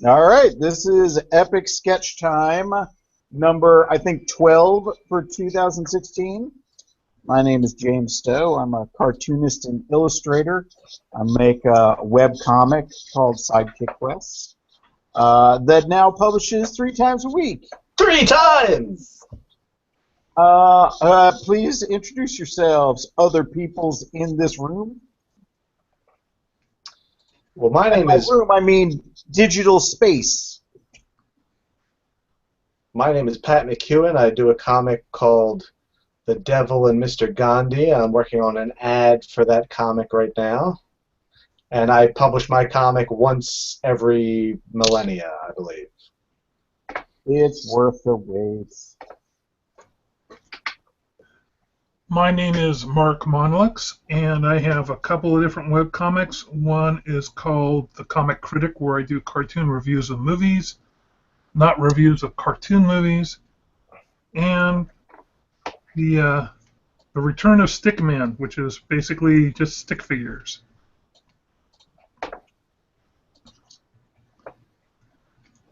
All right, this is Epic Sketch Time, number, I think, 12 for 2016. My name is James Stowe. I'm a cartoonist and illustrator. I make a web comic called Sidekick Quests that now publishes 3 times a week. 3 times! Please introduce yourselves, other peoples in this room. Well, my name is room, I mean digital space. My name is Pat McEwen. I do a comic called The Devil and Mr. Gandhi. I'm working on an ad for that comic right now. And I publish my comic once every millennia, I believe. It's worth the wait. My name is Mark Monlix, and I have a couple of different webcomics. One is called The Comic Critic, where I do cartoon reviews of movies, not reviews of cartoon movies, and the Return of Stickman, which is basically just stick figures.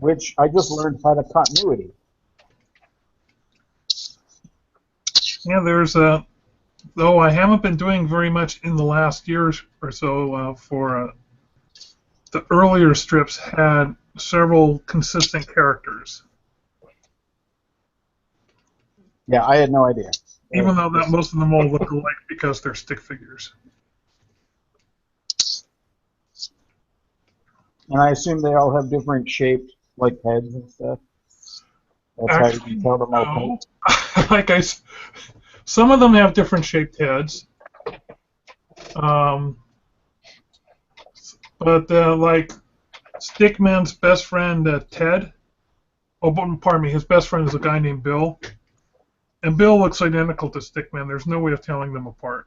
Which I just learned had a continuity. Yeah, there's though I haven't been doing very much in the last year or so for the earlier strips had several consistent characters. Yeah, I had no idea. Even though that most of them all look alike because they're stick figures. And I assume they all have different shaped, like heads and stuff. That's Actually, how you can tell them all. No. Some of them have different shaped heads. But like Stickman's best friend Ted. Oh, pardon me. His best friend is a guy named Bill, and Bill looks identical to Stickman. There's no way of telling them apart.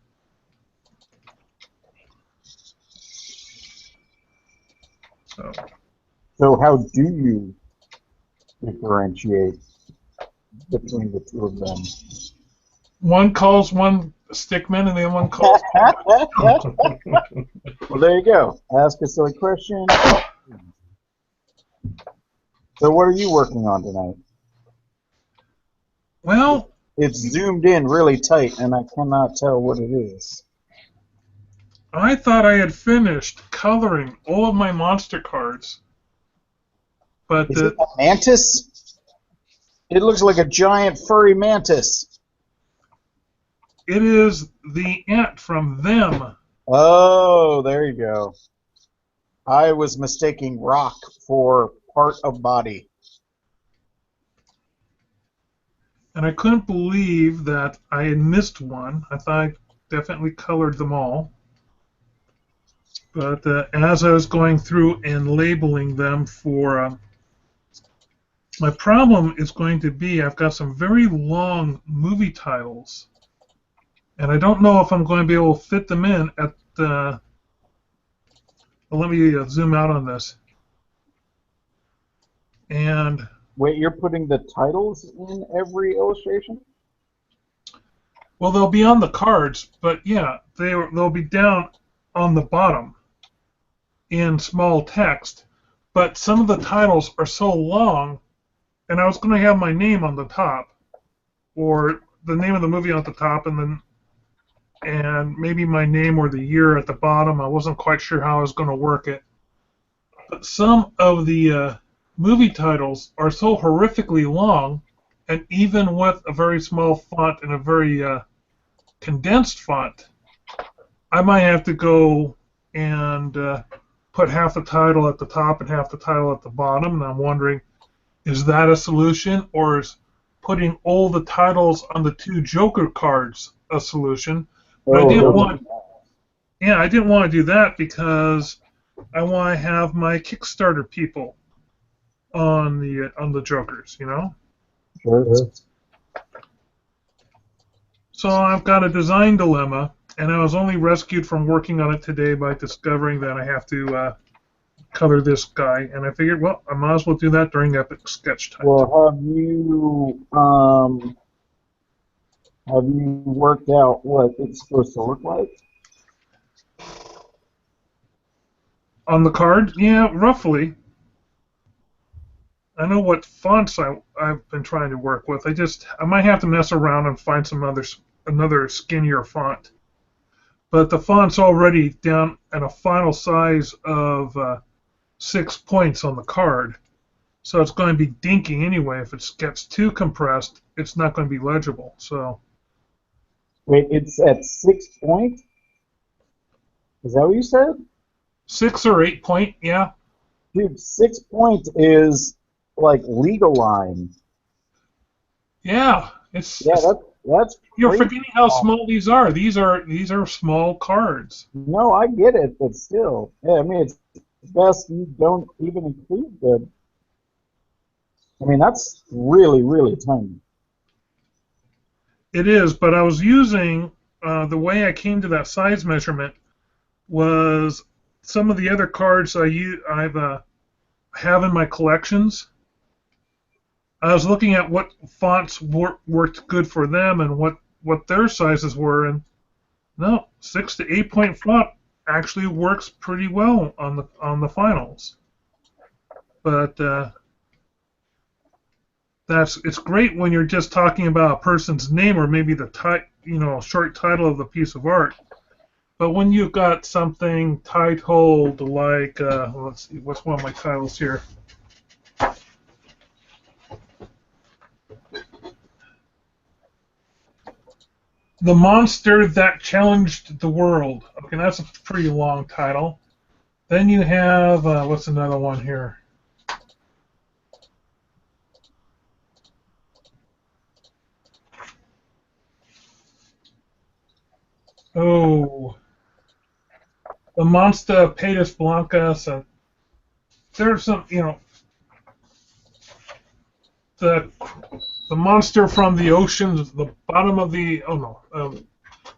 So how do you differentiate between the two of them? One calls one Stickman, and the other one calls. Well, there you go. Ask a silly question. So what are you working on tonight? Well, it's zoomed in really tight, and I cannot tell what it is. I thought I had finished coloring all of my monster cards. But is it a mantis? It looks like a giant furry mantis. It is the ant from Them. Oh, there you go. I was mistaking rock for part of body. And I couldn't believe that I had missed one. I thought I definitely colored them all. But as I was going through and labeling them for... my problem is going to be I've got some very long movie titles. And I don't know if I'm going to be able to fit them in at the... Well, let me zoom out on this. And... Wait, you're putting the titles in every illustration? Well, they'll be on the cards, but yeah, they'll be down on the bottom in small text. But some of the titles are so long, and I was going to have my name on the top, or the name of the movie on the top, and maybe my name or the year at the bottom. I wasn't quite sure how I was going to work it. But some of the movie titles are so horrifically long, and even with a very small font and a very condensed font, I might have to go and put half the title at the top and half the title at the bottom, and I'm wondering, is that a solution, or is putting all the titles on the 2 Joker cards a solution? But I didn't want to do that because I want to have my Kickstarter people on the Jokers, you know? Sure. So I've got a design dilemma, and I was only rescued from working on it today by discovering that I have to color this guy, and I figured, well, I might as well do that during Epic Sketch Time. Well, have you worked out what it's supposed to look like? On the card? Yeah, roughly. I know what fonts I've been trying to work with. I might have to mess around and find another skinnier font. But the font's already down at a final size of 6 points on the card. So it's going to be dinky anyway. If it gets too compressed, it's not going to be legible. So. Wait, it's at 6 point? Is that what you said? 6 or 8 point, yeah. Dude, 6 point is like legal line. Yeah, that's you're crazy. forgetting how small these are. These are small cards. No, I get it, but still, yeah, I mean, it's best you don't even include the. I mean, that's really, really tiny. It is, but I was using the way I came to that size measurement was some of the other cards have in my collections. I was looking at what fonts worked good for them and what their sizes were, and no, 6 to 8 point font actually works pretty well on the finals. But it's great when you're just talking about a person's name or maybe the short title of the piece of art. But when you've got something titled like, let's see, what's one of my titles here? The Monster That Challenged the World. Okay, that's a pretty long title. Then you have, what's another one here? Oh, the Monster Patus Blancas. There's some, the monster from the oceans, the bottom of the,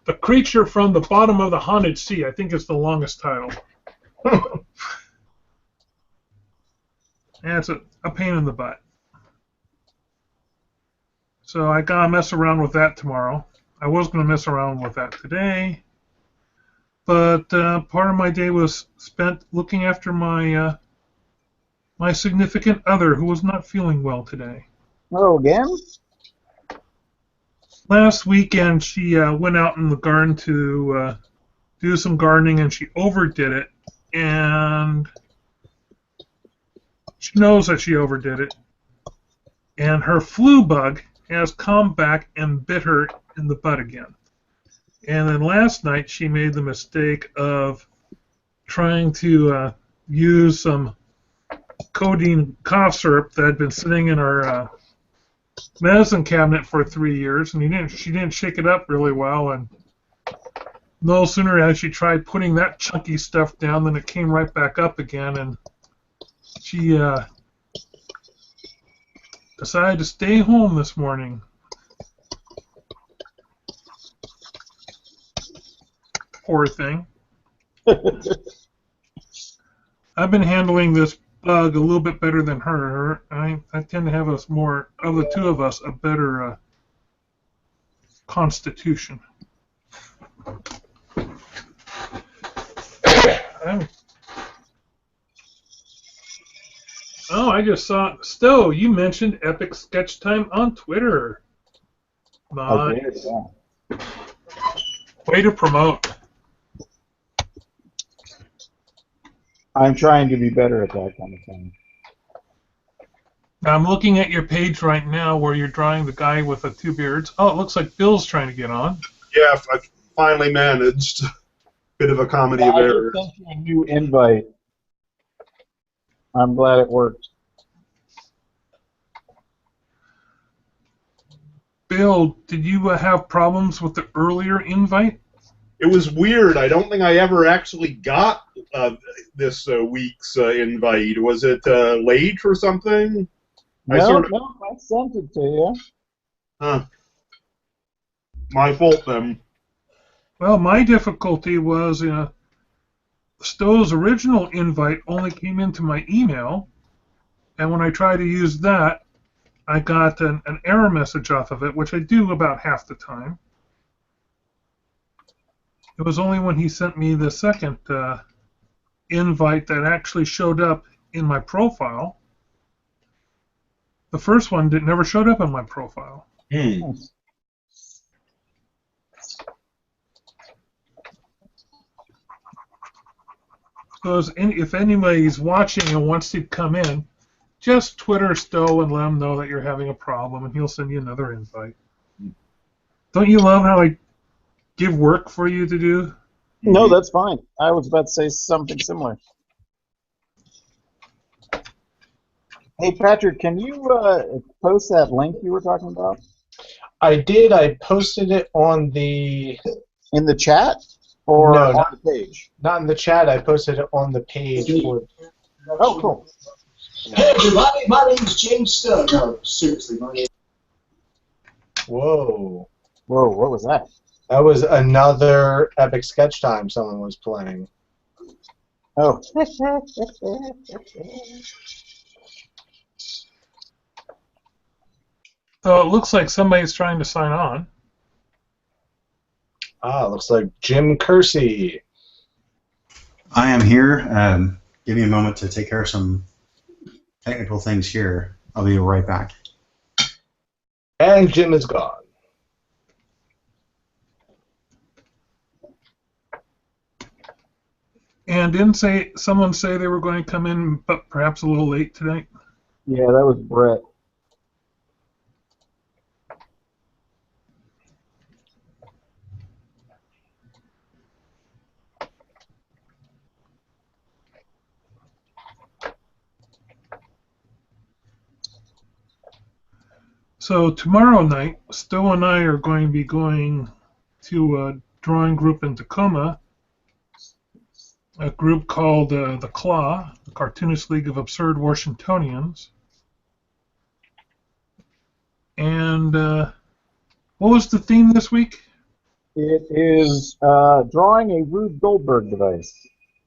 the creature from the bottom of the haunted sea. I think it's the longest title. And it's a pain in the butt. So I gotta mess around with that tomorrow. I was gonna mess around with that today, but part of my day was spent looking after my my significant other who was not feeling well today. Oh, again? Last weekend, she went out in the garden to do some gardening, and she overdid it. And she knows that she overdid it. And her flu bug has come back and bit her in the butt again. And then last night, she made the mistake of trying to use some codeine cough syrup that had been sitting in our medicine cabinet for 3 years, and she didn't shake it up really well, and no sooner had she tried putting that chunky stuff down than it came right back up again, and she decided to stay home this morning. Poor thing. I've been handling this bug a little bit better than her. I tend to have more of the two of us a better constitution. Oh, I just saw Stowe. You mentioned Epic Sketch Time on Twitter. Nice. I did, yeah. Way to promote. I'm trying to be better at that kind of thing. I'm looking at your page right now where you're drawing the guy with the 2 beards. Oh, it looks like Bill's trying to get on. Yeah, I finally managed. Bit of a comedy of errors. I just sent you a new invite. I'm glad it worked. Bill, did you have problems with the earlier invite? It was weird. I don't think I ever actually got this week's invite. Was it late or something? No, I sent it to you. Huh. My fault then. Well, my difficulty was Stowe's original invite only came into my email, and when I tried to use that, I got an error message off of it, which I do about half the time. It was only when he sent me the second invite that actually showed up in my profile. The first one never showed up on my profile. Hmm. So if anybody's watching and wants to come in, just Twitter Stowe and let him know that you're having a problem, and he'll send you another invite. Don't you love how I give work for you to do? No, that's fine. I was about to say something similar. Hey, Patrick, can you post that link you were talking about? I did. I posted it on the... In the chat? Or No, on the page? not in the chat. I posted it on the page for... Oh, cool. Hey everybody, my name is James Stowe. No, seriously, my name. Whoa. Whoa, what was that? That was another Epic Sketch Time someone was playing. Oh. So it looks like somebody's trying to sign on. Ah, looks like Jim Kersey. I am here. Give me a moment to take care of some technical things here. I'll be right back. And Jim is gone. And didn't someone say they were going to come in, but perhaps a little late tonight? Yeah, that was Brett. So tomorrow night, Stowe and I are going to be going to a drawing group in Tacoma, a group called the Claw, the Cartoonist League of Absurd Washingtonians. And what was the theme this week? It is drawing a Rube Goldberg device.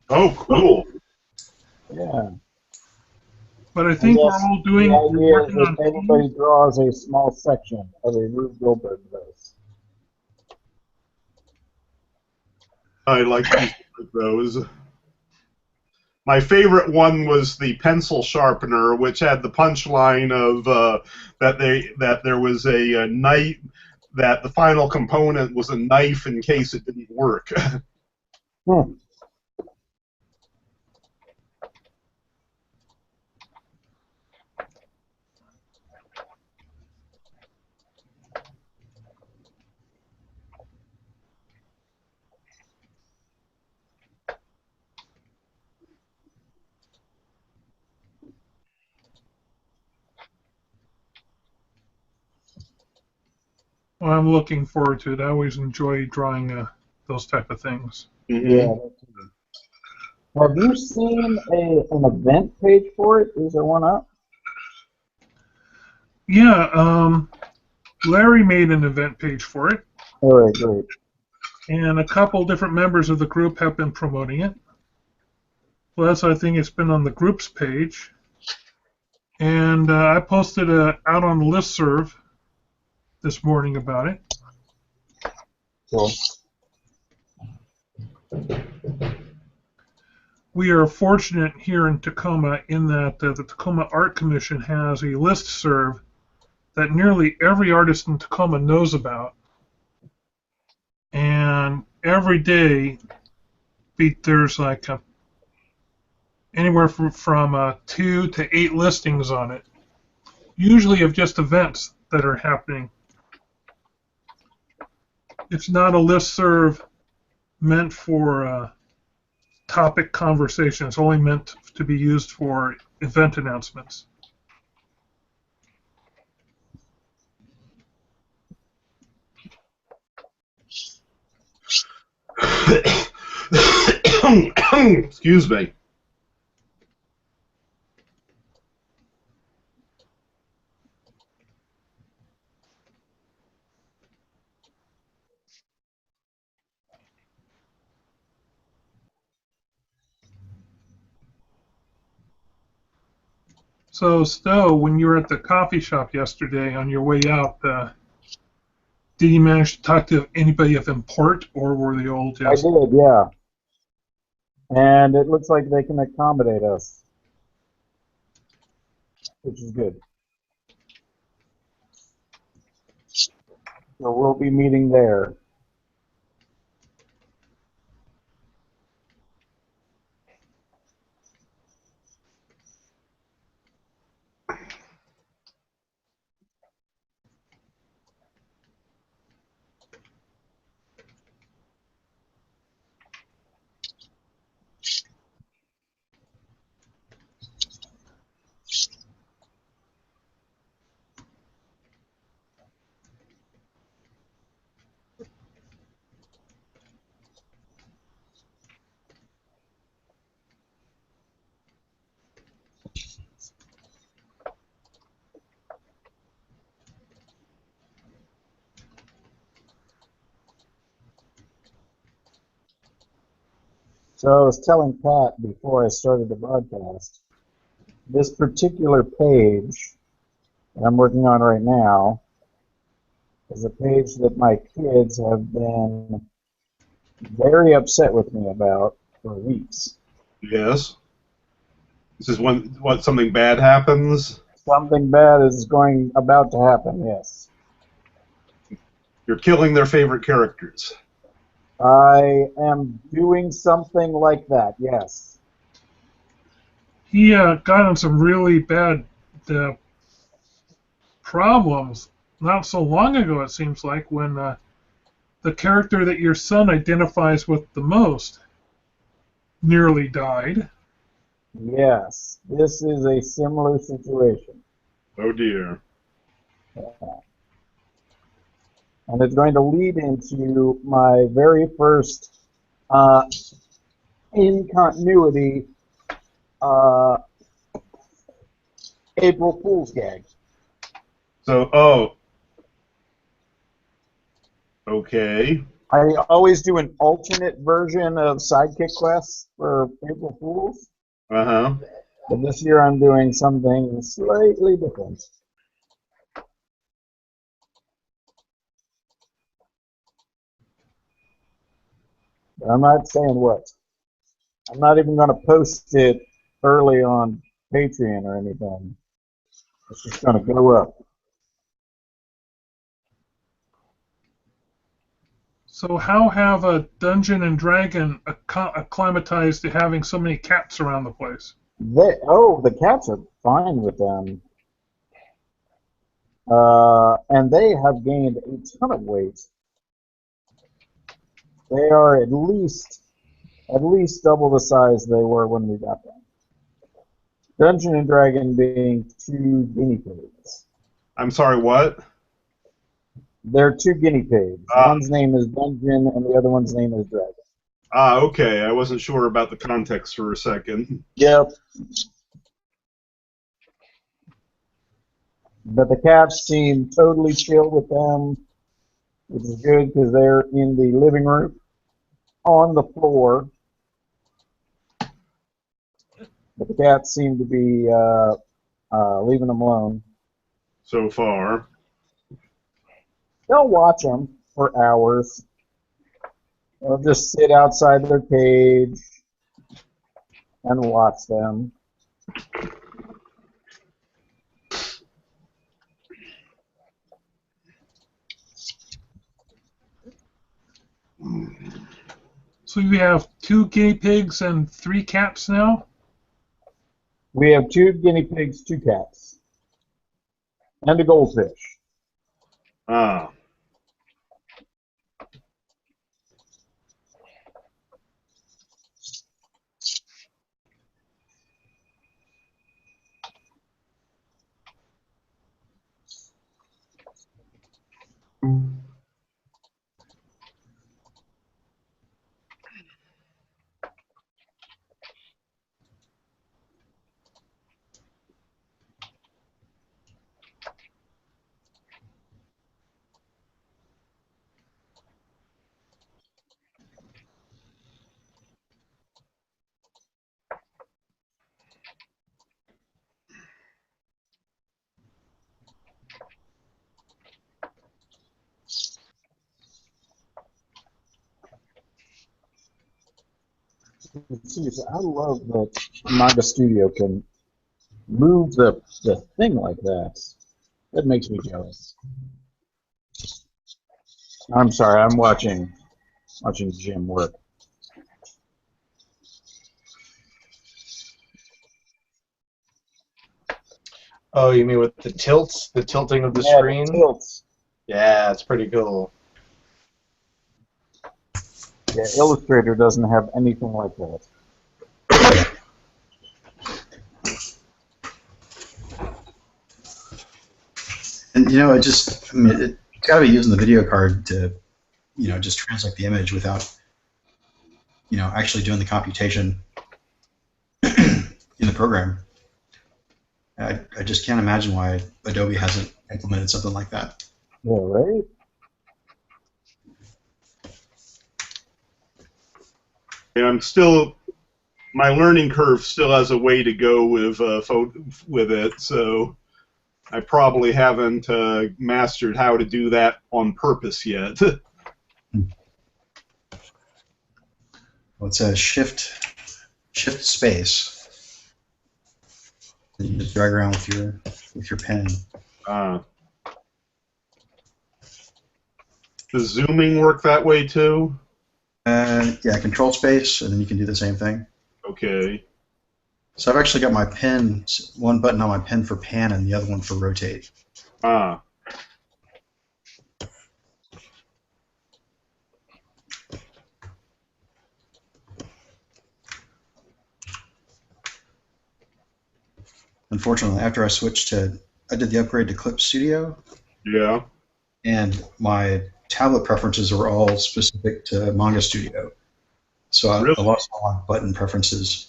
Oh, cool. Yeah. But I think we're Yes, all doing. the We're idea working is on that anybody draws a small section of a Rube Goldberg device. I like those. My favorite one was the pencil sharpener, which had the punchline of that there was a knife, that the final component was a knife in case it didn't work. Hmm. Well, I'm looking forward to it. I always enjoy drawing those type of things. Yeah. Have you seen an event page for it? Is there one up? Yeah, Larry made an event page for it, All right, great. and a couple different members of the group have been promoting it. Plus, I think it's been on the group's page. And I posted out on the listserv this morning about it. Cool. We are fortunate here in Tacoma in that the Tacoma Art Commission has a listserv that nearly every artist in Tacoma knows about. And every day there's like anywhere from 2 to 8 listings on it, usually of just events that are happening. It's not a listserv meant for topic conversation. It's only meant to be used for event announcements. Excuse me. So, Stowe, when you were at the coffee shop yesterday on your way out, did you manage to talk to anybody of import, or were they all I just... did, yeah. And it looks like they can accommodate us, which is good. So we'll be meeting there. So I was telling Pat before I started the broadcast, this particular page that I'm working on right now is a page that my kids have been very upset with me about for weeks. Yes. This is when something bad happens. Something bad is about to happen, yes. You're killing their favorite characters. I am doing something like that, yes. He got in some really bad problems not so long ago, it seems like, when the character that your son identifies with the most nearly died. Yes, this is a similar situation. Oh dear. And it's going to lead into my very first in continuity April Fool's gag. So, oh. Okay. I always do an alternate version of Sidekick quests for April Fools, Uh-huh. but this year I'm doing something slightly different. But I'm not saying what. I'm not even going to post it early on Patreon or anything. It's just going to go up. So how have a Dungeon and Dragon acclimatized to having so many cats around the place? The cats are fine with them. And they have gained a ton of weight. They are at least double the size they were when we got them. Dungeon and Dragon being 2 guinea pigs. I'm sorry, what? They're 2 guinea pigs. One's name is Dungeon and the other one's name is Dragon. Okay. I wasn't sure about the context for a second. Yep. But the cats seem totally chill with them, which is good because they're in the living room on the floor. But the cats seem to be leaving them alone. So far. They'll watch them for hours. They'll just sit outside their cage and watch them. So you have 2 guinea pigs and 3 cats now? We have 2 guinea pigs, 2 cats, and a goldfish. Ah. Seriously, I love that Manga Studio can move the thing like that. That makes me jealous. I'm sorry, I'm watching Jim work. Oh, you mean with the tilts, the tilting of the Yeah, screen? the tilts. Yeah, it's pretty cool. Yeah, Illustrator doesn't have anything like that. And you know, I mean, it's got to be using the video card to, just translate the image without, actually doing the computation in the program. I just can't imagine why Adobe hasn't implemented something like that. Yeah, right? And my learning curve still has a way to go with it, so I probably haven't mastered how to do that on purpose yet. Well, it says shift space. And you just drag around with your pen. Does zooming work that way too? Yeah, control space, and then you can do the same thing. Okay. So I've actually got my pen, one button on my pen for pan and the other one for rotate. Unfortunately, after I did the upgrade to Clip Studio. Yeah. And my tablet preferences were all specific to Manga Studio. So I lost all my button preferences.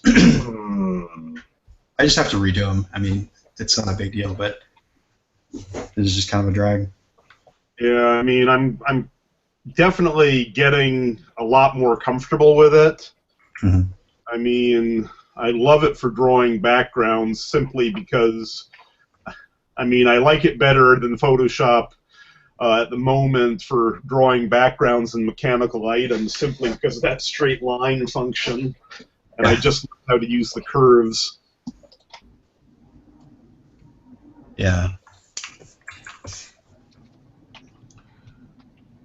I just have to redo them. I mean, it's not a big deal, but it's just kind of a drag. Yeah, I mean, I'm definitely getting a lot more comfortable with it. Mm-hmm. I mean, I love it for drawing backgrounds simply because, I mean, I like it better than Photoshop at the moment for drawing backgrounds and mechanical items simply because of that straight line function. And I just know how to use the curves. Yeah.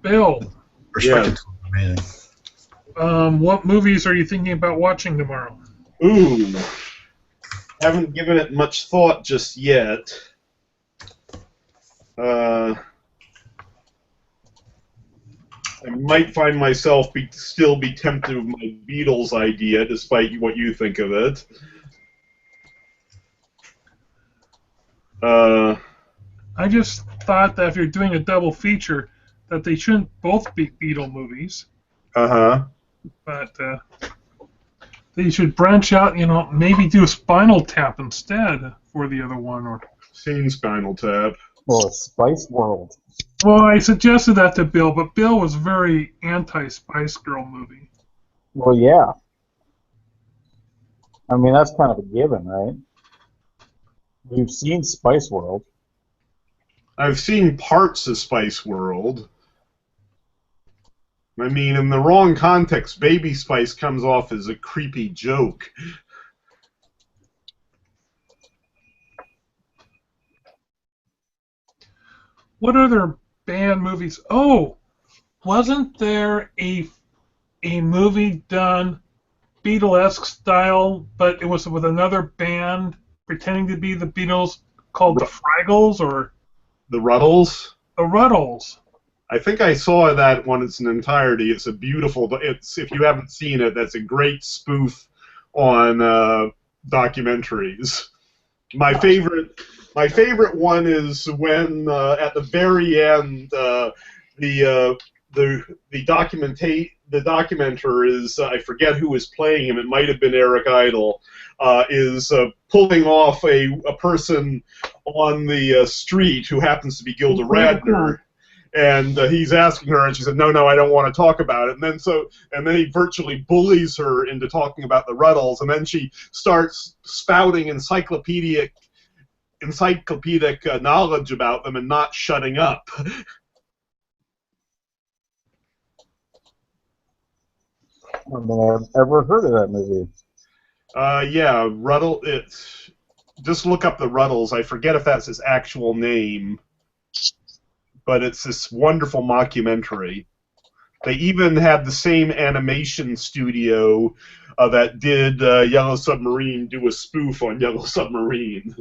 Bill, Perspective is amazing. what movies are you thinking about watching tomorrow? Ooh, haven't given it much thought just yet. I might find myself still be tempted with my Beatles idea, despite what you think of it. I just thought that if you're doing a double feature, that they shouldn't both be Beatle movies. Uh-huh. But they should branch out, maybe do Spinal Tap instead for the other one. Or Seen Spinal Tap. Well, Spice World. well, I suggested that to Bill, but Bill was very anti-Spice Girl movie. Well, yeah. I mean, that's kind of a given, right? We've seen Spice World. I've seen parts of Spice World. I mean, in the wrong context, Baby Spice comes off as a creepy joke. What other band movies? Oh, wasn't there a movie done Beatlesque style, but it was with another band pretending to be the Beatles called the Fraggles or The Ruddles? the Ruddles? I think I saw that one in its entirety. It's a beautiful. If you haven't seen it, that's a great spoof on documentaries. My favorite one is when at the very end the documenter is I forget who is playing him. It might have been Eric Idle. Is pulling off a person on the street who happens to be Gilda Radner. And he's asking her, and she said, "No, I don't want to talk about it." And then he virtually bullies her into talking about the Ruddles, and then she starts spouting encyclopedic knowledge about them and not shutting up. I don't think I've ever heard of that movie. Yeah, just look up the Ruddles. I forget if that's his actual name. but it's this wonderful mockumentary. They even had the same animation studio that did Yellow Submarine do a spoof on Yellow Submarine.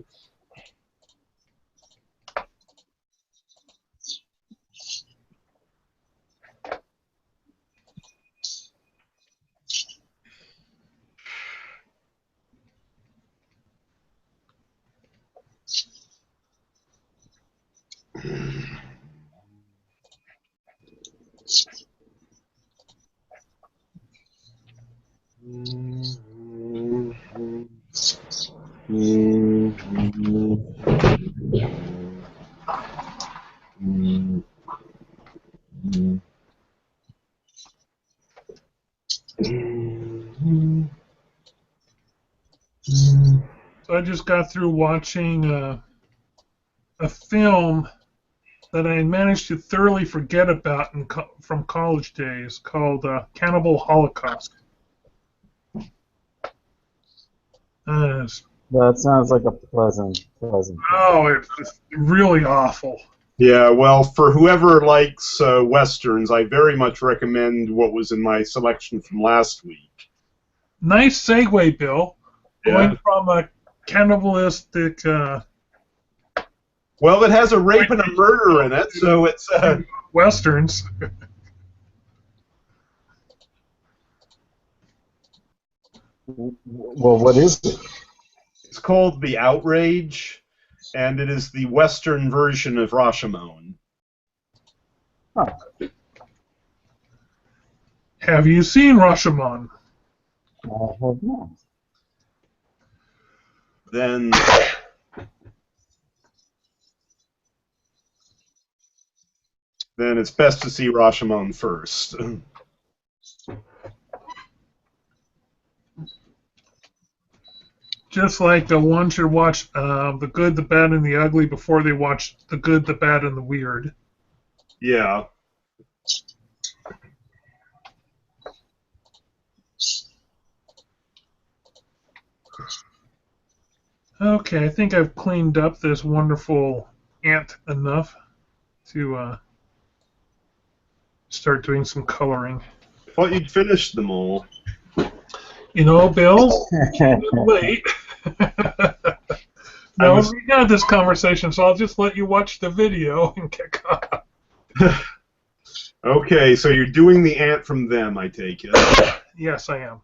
So I just got through watching a film that I managed to thoroughly forget about from college days called Cannibal Holocaust. That sounds like a pleasant. Oh, it's really awful. Yeah, well, for whoever likes westerns, I very much recommend what was in my selection from last week. Nice segue, Bill. Going from a cannibalistic. Well, it has a rape and a murder in it, so it's westerns. Well, what is it? It's called The Outrage, and it is the western version of Rashomon. Huh. Have you seen Rashomon? I have not. Then it's best to see Rashomon first. Just like one should watch The Good, the Bad, and the Ugly before they watch The Good, the Bad, and the Weird. Yeah. Okay, I think I've cleaned up this wonderful ant enough to start doing some coloring. I thought you'd finished them all. You know, Bill, wait. No, we got this conversation, so I'll just let you watch the video and get caught up. Okay, so you're doing the ant from them, I take it. Yes, I am.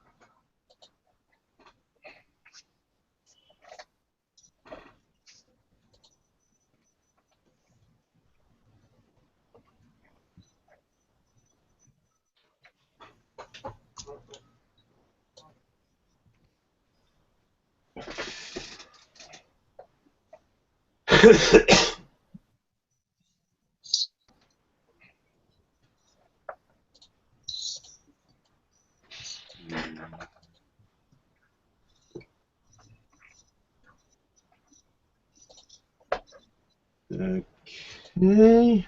Okay.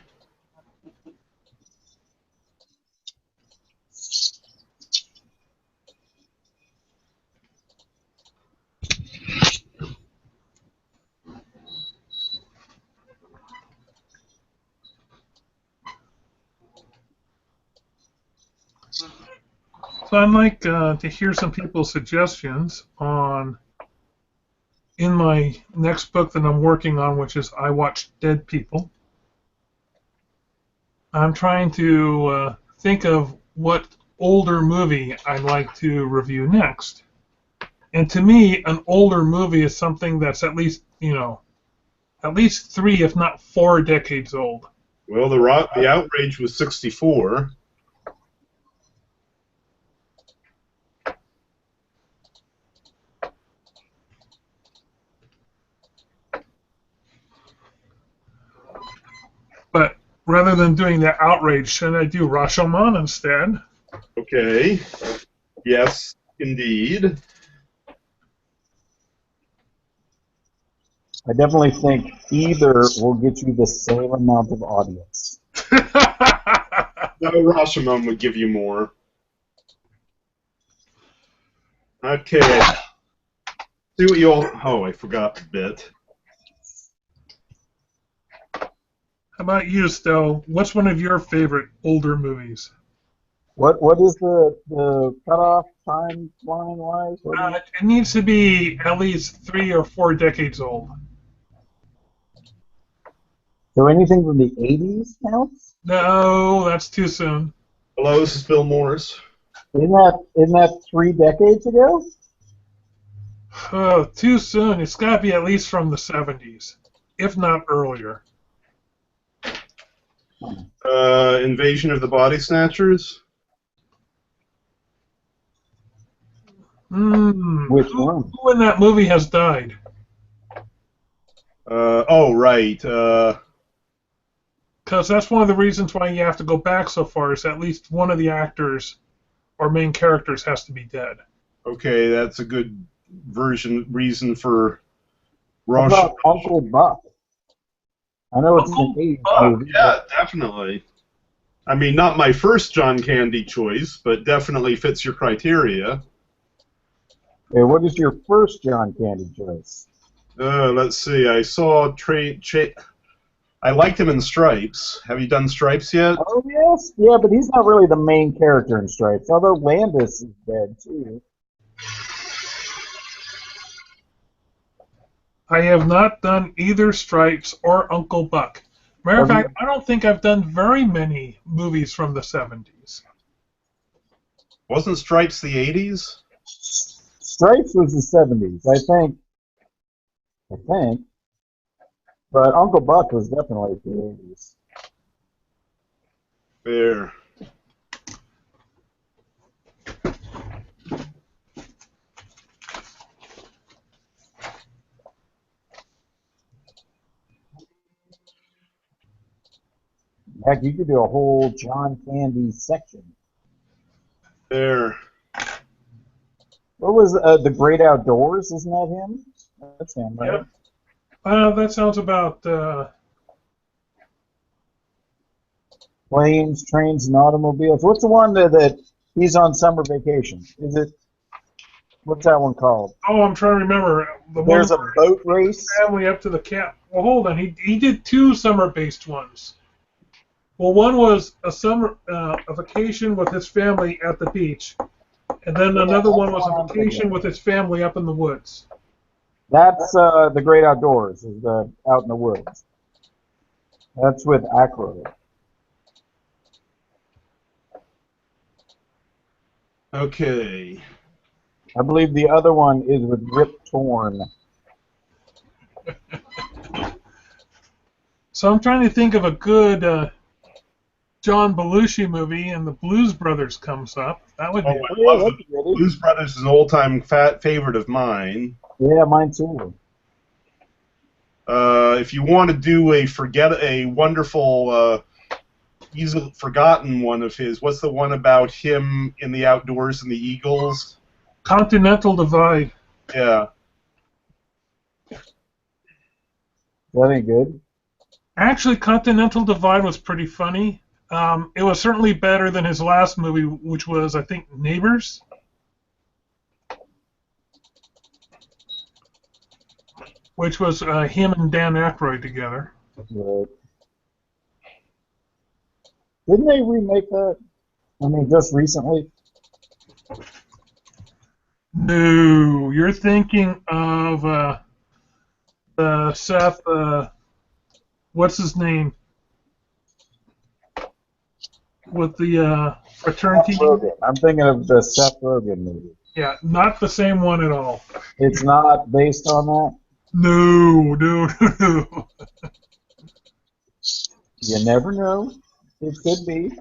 So I'd like to hear some people's suggestions on, in my next book that I'm working on, which is I Watch Dead People. I'm trying to think of what older movie I'd like to review next. And to me, an older movie is something that's at least, at least 3, if not 4 decades old. Well, the Outrage was 64. But rather than doing the Outrage, should I do Rashomon instead? Okay. Yes, indeed. I definitely think either will get you the same amount of audience. No, Rashomon would give you more. Okay. See what you all... Oh, I forgot a bit. How about you, Stowe? What's one of your favorite older movies? What is the cutoff timeline wise? It needs to be at least 3 or 4 decades old. So anything from the 80s counts? No, that's too soon. Hello, this is Bill Morris. Isn't that 3 decades ago? Too soon. It's got to be at least from the 70s, if not earlier. Invasion of the Body Snatchers. Which one? Who in that movie has died? Oh, right. Because that's one of the reasons why you have to go back so far, is at least one of the actors or main characters has to be dead. Okay, that's a good reason for How Rush. about Uncle Buck? I know it's an 80s movie. Yeah, definitely. I mean, not my first John Candy choice, but definitely fits your criteria. Okay, what is your first John Candy choice? Let's see. I saw I liked him in Stripes. Have you done Stripes yet? Oh, yes. Yeah, but he's not really the main character in Stripes, although Landis is dead, too. I have not done either Stripes or Uncle Buck. Matter of fact, I don't think I've done very many movies from the 70s. Wasn't Stripes the 80s? Stripes was the 70s, I think. But Uncle Buck was definitely the 80s. There. Heck, you could do a whole John Candy section. There. What was The Great Outdoors? Isn't that him? That's him, right? Yep. That sounds about... Planes, Trains, and Automobiles. What's the one that he's on summer vacation? Is it? What's that one called? Oh, I'm trying to remember. There's a boat race. Family up to the cap. Well, hold on. He did 2 summer-based ones. Well, one was a vacation with his family at the beach, and then another one was a vacation with his family up in the woods. That's The Great Outdoors. Is out in the woods. That's with Aykroyd. Okay. I believe the other one is with Rip Torn. So I'm trying to think of a good John Belushi movie, and the Blues Brothers comes up. That would be. I love the Blues Brothers is an all-time favorite of mine. Yeah, mine too. If you want to do a wonderful, easily forgotten one of his, what's the one about him in the outdoors and the Eagles? Continental Divide. Yeah. That ain't good. Actually, Continental Divide was pretty funny. It was certainly better than his last movie, which was, I think, Neighbors. Which was him and Dan Aykroyd together. Right. Didn't they remake that? I mean, just recently? No, you're thinking of Seth. What's his name? With the fraternity. I'm thinking of the Seth Rogen movie. Yeah, not the same one at all. It's not based on that? No. You never know. It could be.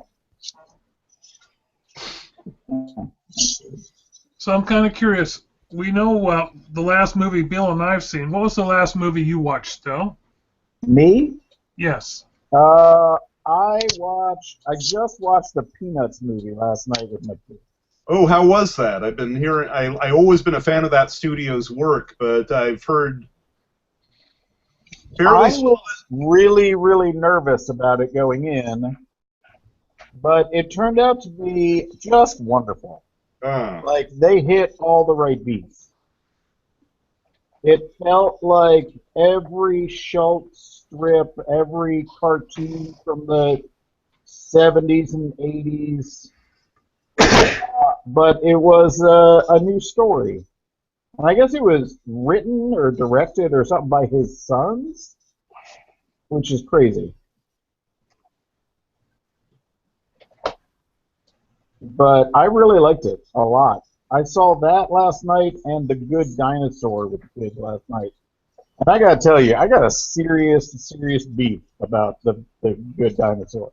So I'm kind of curious. We know the last movie Bill and I've seen. What was the last movie you watched, Stowe? Me? Yes. I just watched the Peanuts movie last night with my kids. Oh, how was that? I've been hearing. I always been a fan of that studio's work, but I've heard. I was really, really nervous about it going in, but it turned out to be just wonderful. Like, they hit all the right beats. It felt like every Schultz strip, every cartoon from the 70s and 80s, but it was a new story. And I guess it was written or directed or something by his sons, which is crazy. But I really liked it a lot. I saw that last night and The Good Dinosaur with the kids last night. And I gotta tell you, I got a serious beef about the Good Dinosaur.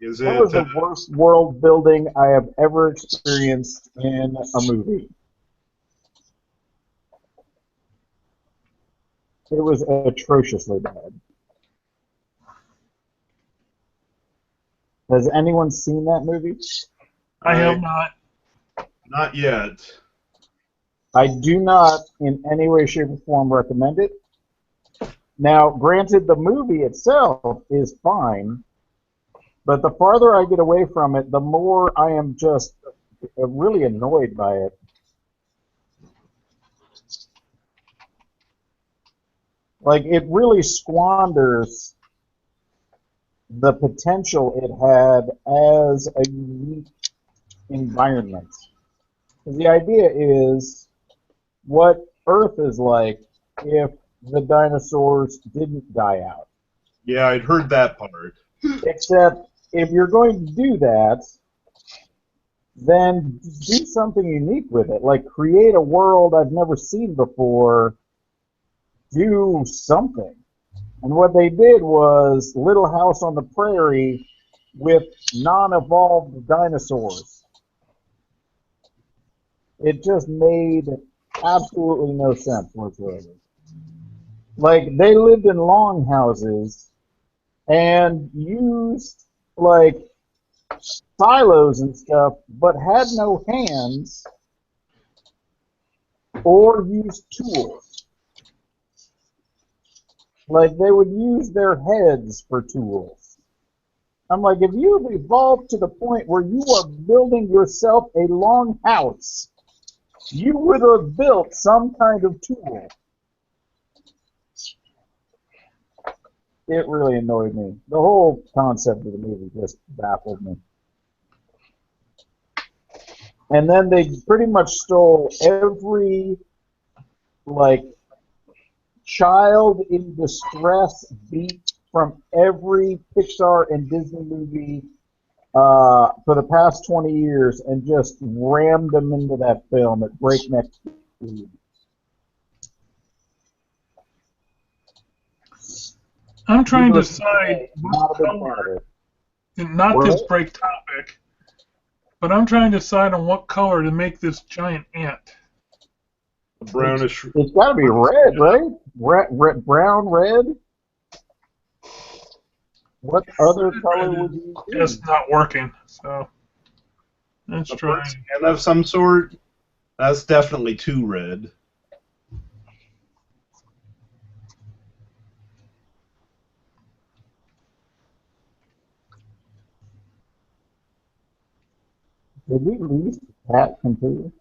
Is That it? was the worst world building I have ever experienced in a movie. It was atrociously bad. Has anyone seen that movie? I have not. Not yet. I do not in any way, shape, or form recommend it. Now, granted, the movie itself is fine, but the farther I get away from it, the more I am just really annoyed by it. Like, it really squanders the potential it had as a unique environment. The idea is what Earth is like if the dinosaurs didn't die out. Yeah, I'd heard that part. Except if you're going to do that, then do something unique with it. Like create a world I've never seen before. Do something. And what they did was Little House on the Prairie with non-evolved dinosaurs. It just made absolutely no sense whatsoever. Like, they lived in long houses and used, like, silos and stuff, but had no hands or used tools. Like, they would use their heads for tools. I'm like, if you've evolved to the point where you are building yourself a long house, you would have built some kind of tool. It really annoyed me. The whole concept of the movie just baffled me. And then they pretty much stole every, like, child in distress beat from every Pixar and Disney movie for the past 20 years and just rammed them into that film at breakneck speed. I'm trying to Needless decide not what a big fan color, of it. not What? this break topic, but I'm trying to decide on what color to make this giant ant. A brownish. It's got to be red, right? Brown, red? What other color would you use? It's not working, so let's A try. person of some sort. That's definitely too red. Did we lose Pat completely?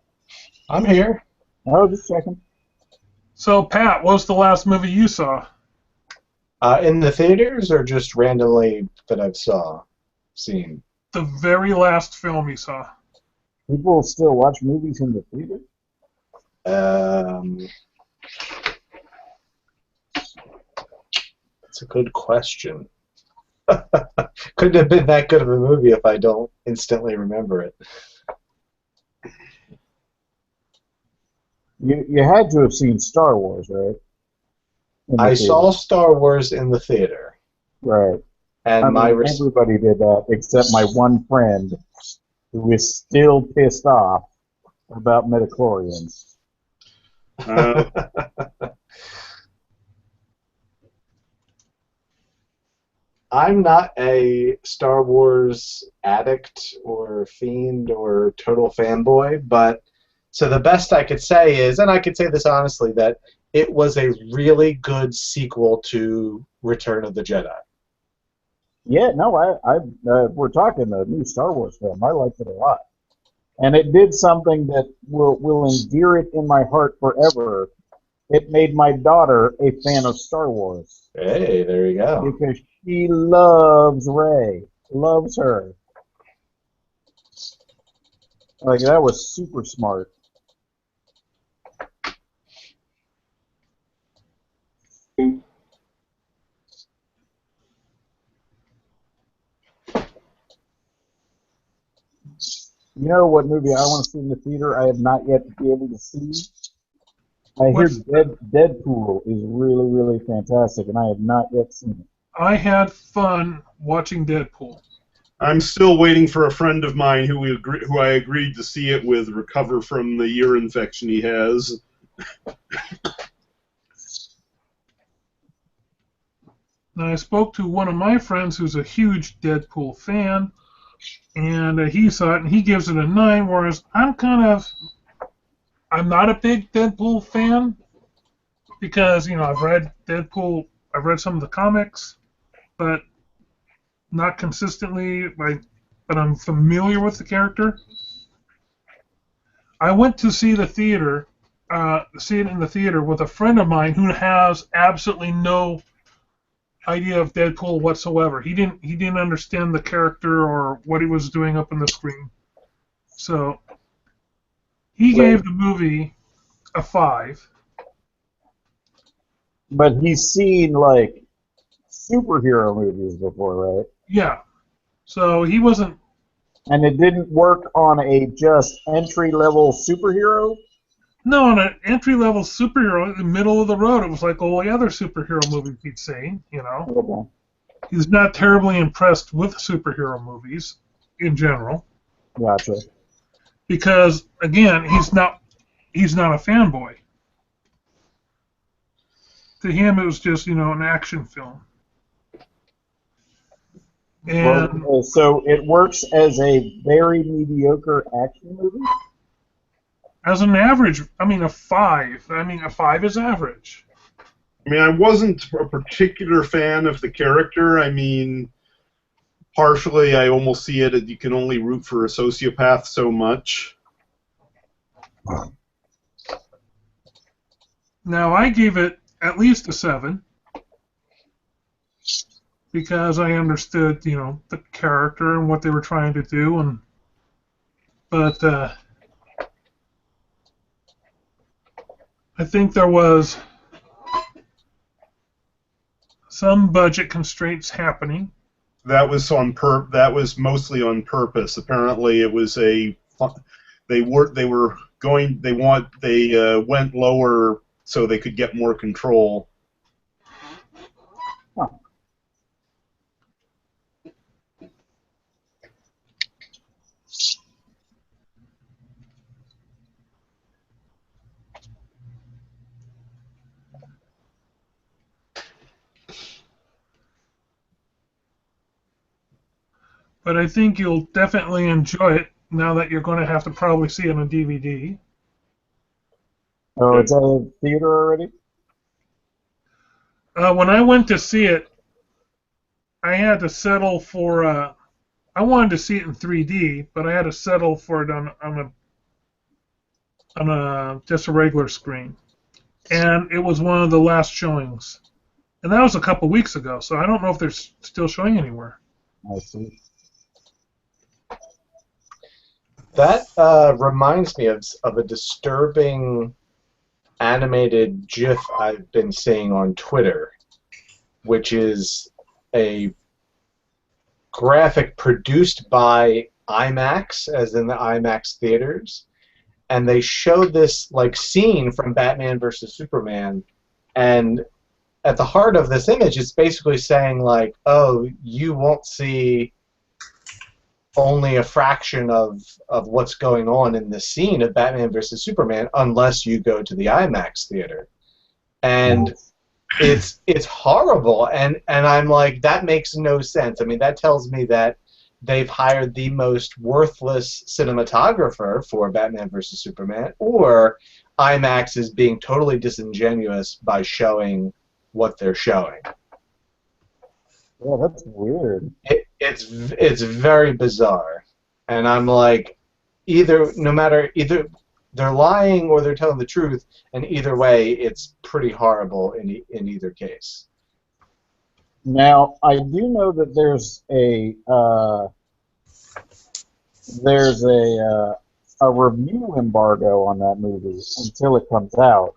I'm here. Oh, just checking. So, Pat, what was the last movie you saw? In the theaters or just randomly that I've seen? The very last film you saw. People still watch movies in the theater? That's a good question. Couldn't have been that good of a movie if I don't instantly remember it. You had to have seen Star Wars, right? In the I theater. saw Star Wars in the theater, Right. and I my mean, everybody did that except my one friend who is still pissed off about midichlorians. I'm not a Star Wars addict or fiend or total fanboy, but so the best I could say is, and I could say this honestly, that it was a really good sequel to Return of the Jedi. Yeah, no, we're talking the new Star Wars film. I liked it a lot, and it did something that will endear it in my heart forever. it made my daughter a fan of Star Wars Hey, there you go. because she loves Rey, loves her. Like that was super smart. You know what movie I want to see in the theater? I have not yet been able to see. I hear What's Deadpool is really, really fantastic, and I have not yet seen it. I had fun watching Deadpool. I'm still waiting for a friend of mine who I agreed to see it with recover from the ear infection he has. Now, I spoke to one of my friends who's a huge Deadpool fan, and he saw it, and he gives it a 9, whereas I'm not a big Deadpool fan, because, I've read Deadpool, I've read some of the comics, but not consistently, but I'm familiar with the character. I went to see it in the theater with a friend of mine who has absolutely no idea of Deadpool whatsoever. He didn't understand the character or what he was doing up on the screen. So he gave the movie a 5. But he's seen like superhero movies before, right? Yeah. So he wasn't. And it didn't work on a just entry-level superhero? No, on an entry-level superhero in the middle of the road, it was like all the other superhero movies he'd seen, Okay. He's not terribly impressed with superhero movies in general. Gotcha. Because, again, he's not a fanboy. To him, it was just, an action film. And Well, so it works as a very mediocre action movie? as an average, a 5. A 5 is average. I mean, I wasn't a particular fan of the character. I mean, partially I almost see it as you can only root for a sociopath so much. Now, I gave it at least a 7 because I understood, the character and what they were trying to do, but I think there was some budget constraints happening. That was that was mostly on purpose. Apparently, it was they went lower so they could get more control. Huh. But I think you'll definitely enjoy it now that you're going to have to probably see it on DVD. Oh, it's at a theater already? When I went to see it, I had to settle for. I wanted to see it in 3D, but I had to settle for it on just a regular screen, and it was one of the last showings, and that was a couple weeks ago. So I don't know if they're still showing anywhere. I see. That reminds me of a disturbing animated GIF I've been seeing on Twitter, which is a graphic produced by IMAX, as in the IMAX theaters, and they showed this like scene from Batman versus Superman, and at the heart of this image, it's basically saying like, oh, you won't see only a fraction of what's going on in the scene of Batman versus Superman unless you go to the IMAX theater. And it's horrible, and I'm like, that makes no sense. I mean, that tells me that they've hired the most worthless cinematographer for Batman versus Superman, or IMAX is being totally disingenuous by showing what they're showing. Yeah, that's weird. It's very bizarre, and I'm like, either they're lying or they're telling the truth, and either way, it's pretty horrible in either case. Now, I do know that there's a review embargo on that movie until it comes out,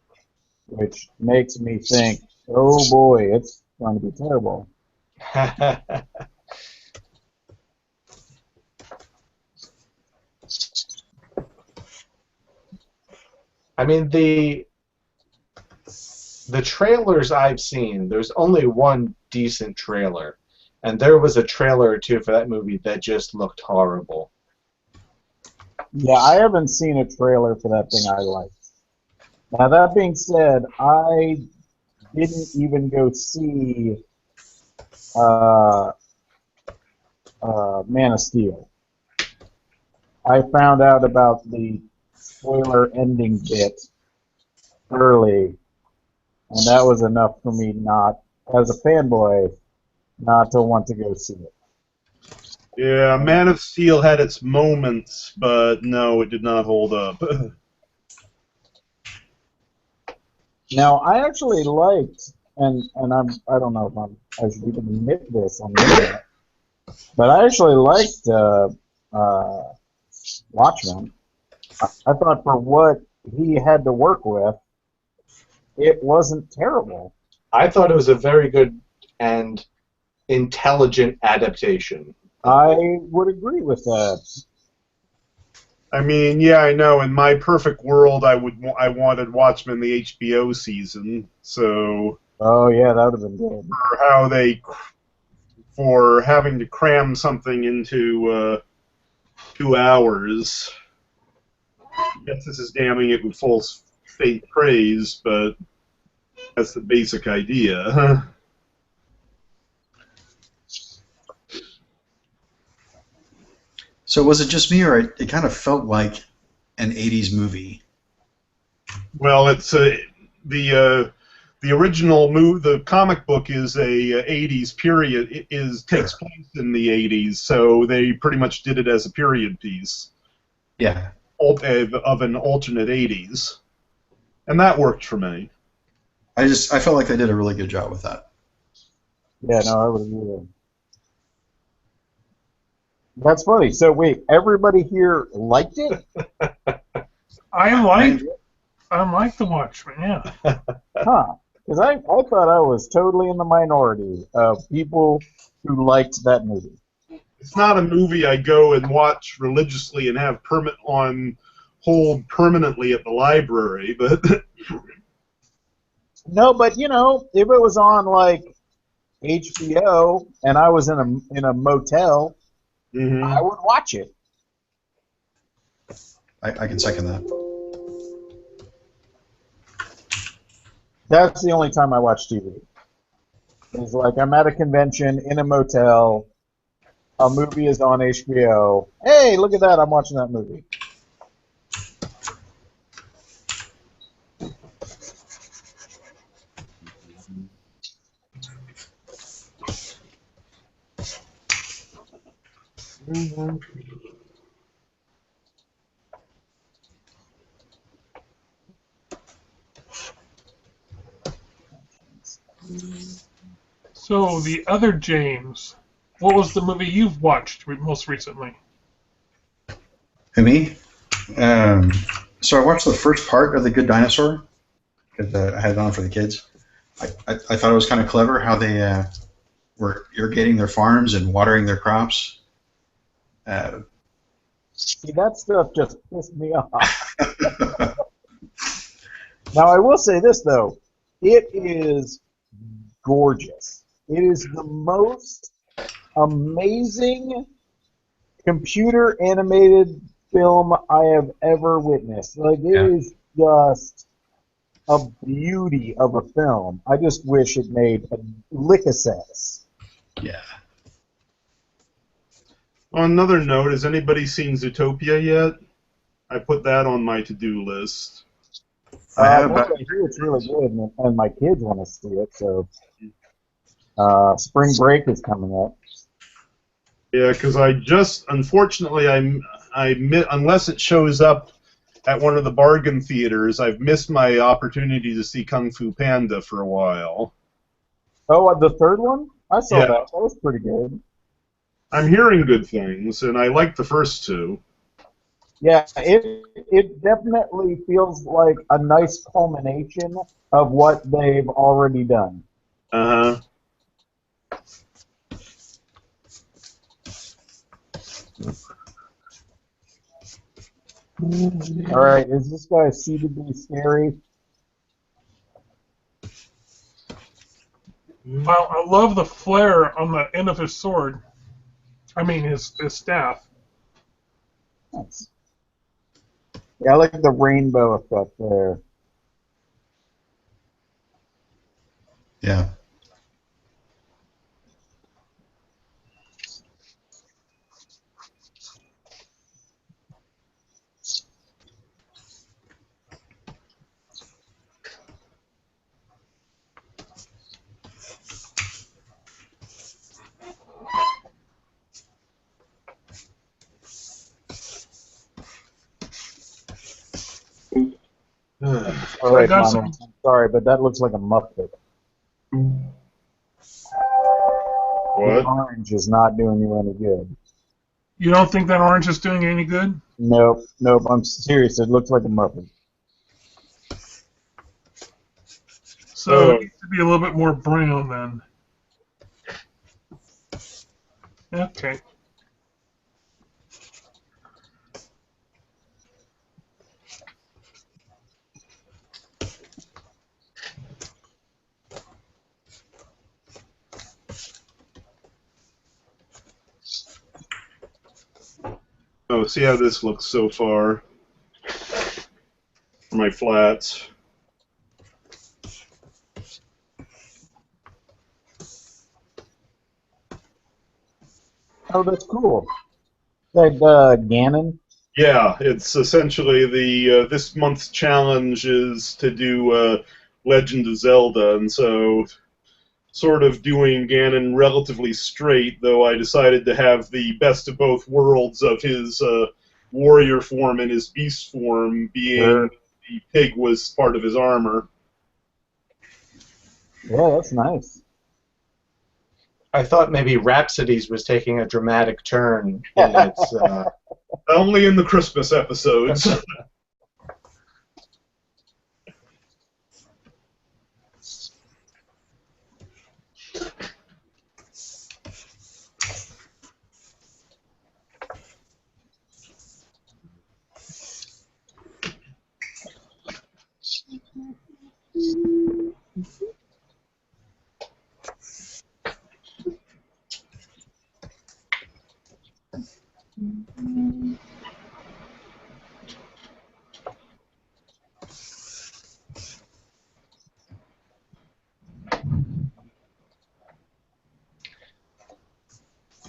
which makes me think, oh boy, it's going to be terrible. I mean, the trailers I've seen, there's only one decent trailer, and there was a trailer or two for that movie that just looked horrible. Yeah, I haven't seen a trailer for that thing I liked. Now, that being said, I didn't even go see Man of Steel. I found out about the spoiler ending bit early, and that was enough for me not, as a fanboy, not to want to go see it. Yeah, Man of Steel had its moments, but no, it did not hold up. Now, I actually liked, and I don't know if I should even admit this on the internet, but I actually liked Watchmen. I thought for what he had to work with, it wasn't terrible. I thought it was a very good and intelligent adaptation. I would agree with that. I mean, yeah, I know. In my perfect world, I wanted Watchmen the HBO season. So Oh yeah, that would have been good. for having to cram something into 2 hours. Yes, this is damning it with false faith praise, but that's the basic idea. So was it just me, or it kind of felt like an 80s movie? Well, it's the original the comic book is a 80s period. Takes place in the 80s, so they pretty much did it as a period piece. Yeah. Of an alternate 80s, and that worked for me. I felt like they did a really good job with that. Yeah, no, I would agree with that. That's funny. So wait, everybody here liked it? I like the Watchmen. Yeah. Huh? Because I thought I was totally in the minority of people who liked that movie. It's not a movie I go and watch religiously and have hold permanently at the library, but No, but you know, if it was on like HBO and I was in a motel, I would watch it. I can second that. That's the only time I watch TV. It's like I'm at a convention in a motel, a movie is on HBO. Hey, look at that! I'm watching that movie. So the other James, what was the movie you've watched most recently? Who, me? So I watched the first part of The Good Dinosaur because I had it on for the kids. I thought it was kind of clever how they were irrigating their farms and watering their crops. See, that stuff just pissed me off. Now, I will say this, though. It is gorgeous. It is the most amazing computer-animated film I have ever witnessed. Like, it is just a beauty of a film. I just wish it made a lick of sense. Yeah. On another note, has anybody seen Zootopia yet? I put that on my to-do list. I hear it's really good, and my kids want to see it, so spring break is coming up. Yeah, because unfortunately, unless it shows up at one of the bargain theaters. I've missed my opportunity to see Kung Fu Panda for a while. Oh, the third one? I saw Yeah. that. That was pretty good. I'm hearing good things, and I like the first two. Yeah, it definitely feels like a nice culmination of what they've already done. Uh-huh. All right, is this guy suitably scary? Wow, I love the flare on the end of his sword. I mean, his staff. Nice. Yeah, I like the rainbow effect there. Yeah. All So I right, got Mama. some. I'm sorry, but that looks like a Muppet. The What? orange is not doing you any good. You don't think that orange is doing any good? Nope, nope. I'm serious. It looks like a Muppet. So it needs to be a little bit more brown then. Okay. Oh, see how this looks so far for my flats. Oh, that's cool. That Ganon. Yeah, it's essentially the this month's challenge is to do Legend of Zelda, and so sort of doing Ganon relatively straight, though I decided to have the best of both worlds of his warrior form and his beast form, being Sure. the pig was part of his armor. Yeah, that's nice. I thought maybe Rhapsodies was taking a dramatic turn in its. Only in the Christmas episodes.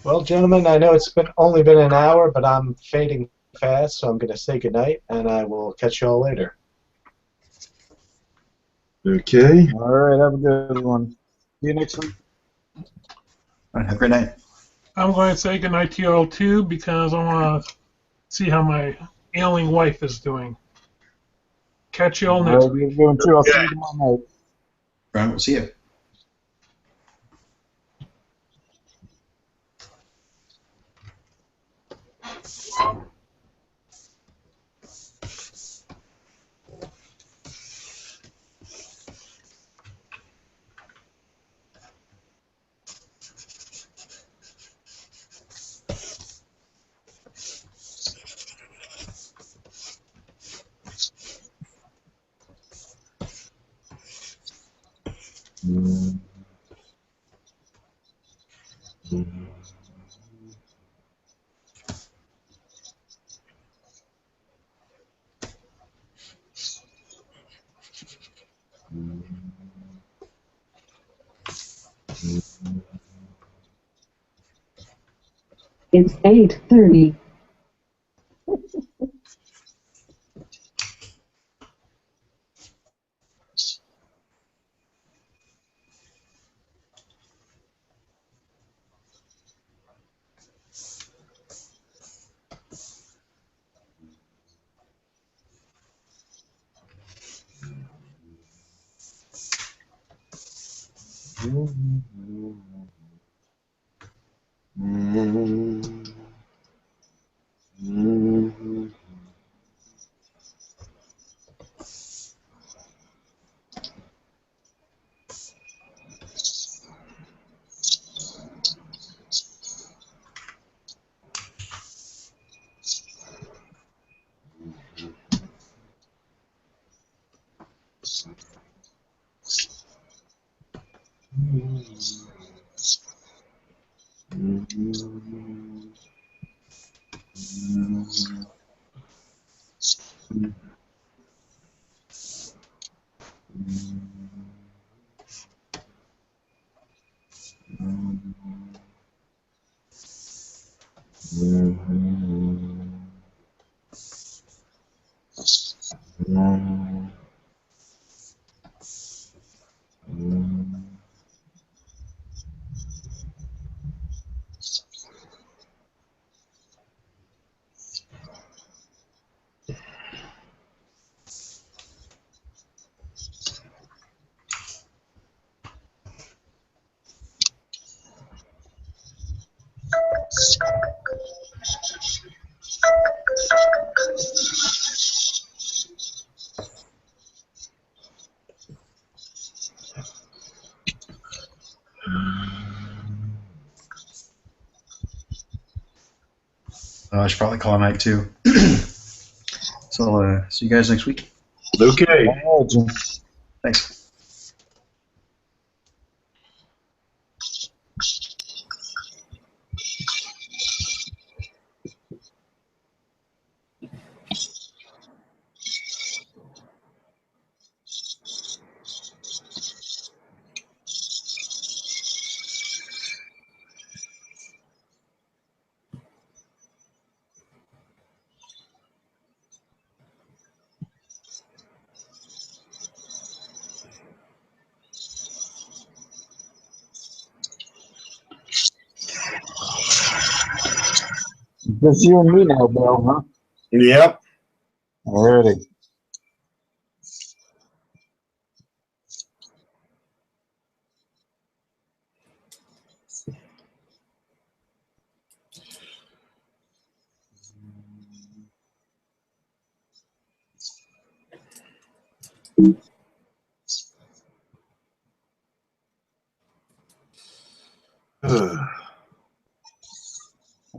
Well, gentlemen, I know it's been only been an hour, but I'm fading fast, so I'm going to say goodnight, and I will catch you all later. Okay. All right, have a good one. See you next week. All right, have a great night. I'm going to say goodnight to you all too because I want to see how my ailing wife is doing. Catch you all All next right, week. you're doing too. I'll see you tomorrow night. Brian, we'll see you. It's 8:30. I should probably call a night too. So see you guys next week. Okay. All right, Jim. Thanks. Just you and me now, Bill, huh? Yep. Alrighty.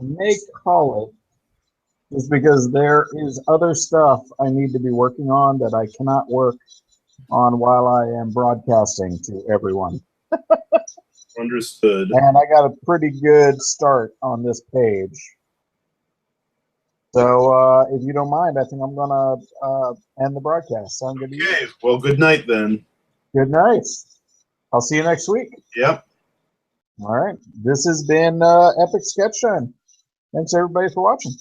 I may call it just because there is other stuff I need to be working on that I cannot work on while I am broadcasting to everyone. Understood. And I got a pretty good start on this page. So if you don't mind, I think I'm going to end the broadcast. Sound good to you? Okay. Well, good night then. Good night. I'll see you next week. Yep. All right. This has been Epic Sketch Time. Thanks, everybody, for watching.